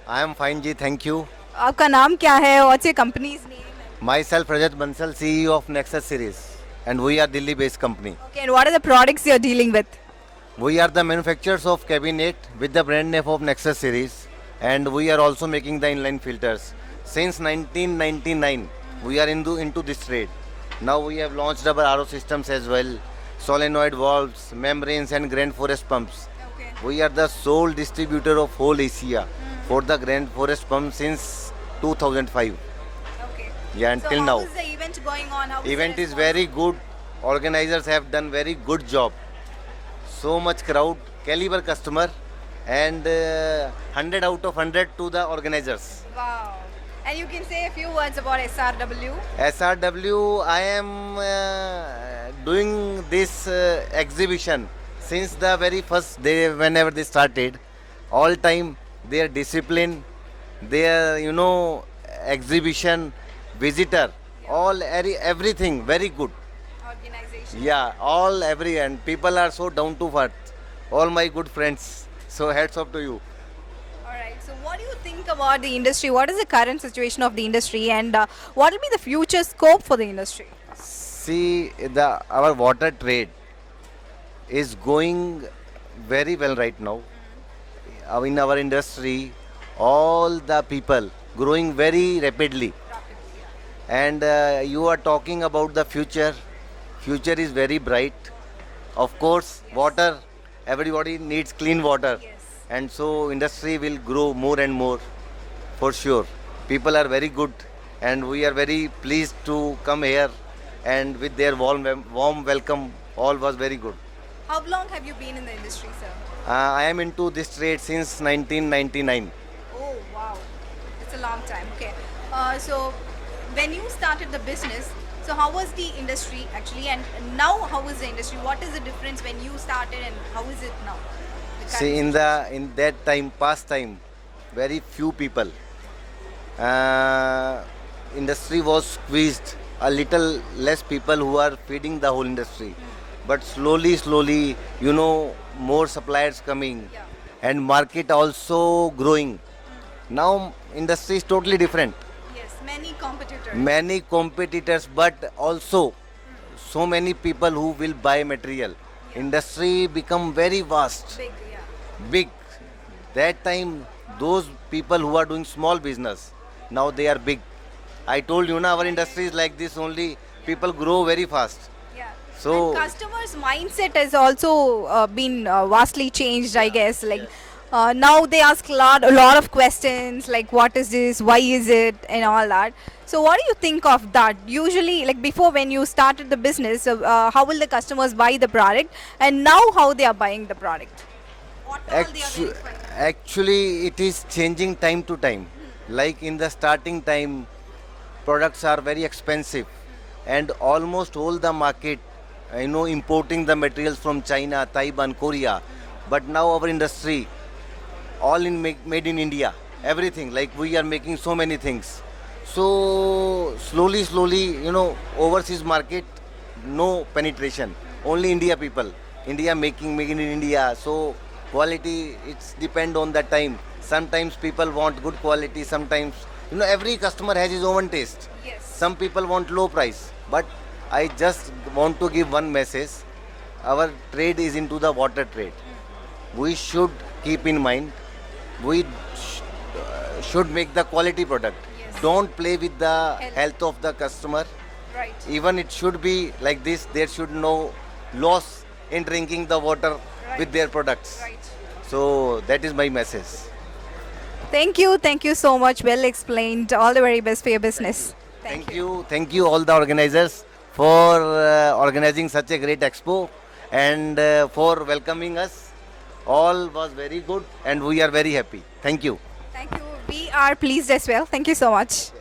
I am fine ji, thank you. आपका नाम क्या है? What's your company's name? Myself Rajat Bansal, CEO of Nexus Series, and we are Delhi based company. Okay, and what are the products you're dealing with? We are the manufacturers of cabinet with the brand name of Nexus Series, and we are also making the inline filters. Since 1999, we are into this trade. Now we have launched our RO systems as well, solenoid valves, membranes and Grand Forest pumps. Okay. We are the sole distributor of whole Asia for the Grand Forest pump since 2005. Okay. Yeah, So until how now. is the event going on? How is the Event is response? very good. Organizers have done very good job. So much crowd, caliber customer, and 100 out of 100 to the organizers. Wow. And you can say a few words about SRW. SRW, I am doing this exhibition since the very first day whenever they started. All time their discipline, their exhibition, visitor, all everything very good. Organization. Yeah, all every and people are so down to earth. All my good friends. So hats off to you. All right. So what do you think about the industry? What is the current situation of the industry, and what will be the future scope for the industry? See, the our water trade is going very well right now. In our industry, all the people growing very rapidly. And you are talking about the future. Future is very bright. Of course, water. Everybody needs clean water, Yes. and so industry will grow more and more for sure. People are very good, and we are very pleased to come here, and with their warm welcome, all was very good. How long have you been in the industry, sir? I am into this trade since 1999. Oh, wow. It's a long time. Okay. So, when you started the business, so how was the industry actually, and now how is the industry? What is the difference when you started and how is it now? The See, current in that time, past time, very few people. Uh, Industry was squeezed. A little less people who are feeding the whole industry. But slowly, more suppliers coming, Yeah. and market also growing. Now industry is totally different. Yes, many competitors. Many competitors, but also so many people who will buy material. Industry become very vast, Big, yeah. big. That time, those people who are doing small business, now they are big. I told you, now our industry is like this only. People grow very fast. Yeah. So And customers' mindset has also been vastly changed, I guess. Like now they ask a lot of questions, like what is this, why is it, and all that. So what do you think of that? Usually, like before when you started the business, how will the customers buy the product, and now how they are buying the product? What all they are Actu- verifying? actually, it is changing time to time. Like in the starting time, products are very expensive, and almost all the market, importing the materials from China, Taiwan, Korea. But now our industry, all made in India, everything. Like we are making so many things. So slowly, overseas market, no penetration. Only India people, India making in India. So quality, it's depend on the time. Sometimes people want good quality. Sometimes, every customer has his own taste. Yes. Some people want low price, but I just want to give one message. Our trade is into the water trade. We should keep in mind, we should make the quality product. Yes. Don't play with the Health. health of the customer. Right. Even it should be like this. There should no loss in drinking the water with their products. Right. So that is my message. Thank you so much. Well explained. All the very best for your business. Thank you all the organizers for organizing such a great expo, and for welcoming us. All was very good, and we are very happy. Thank you. Thank you. We are pleased as well. Thank you so much.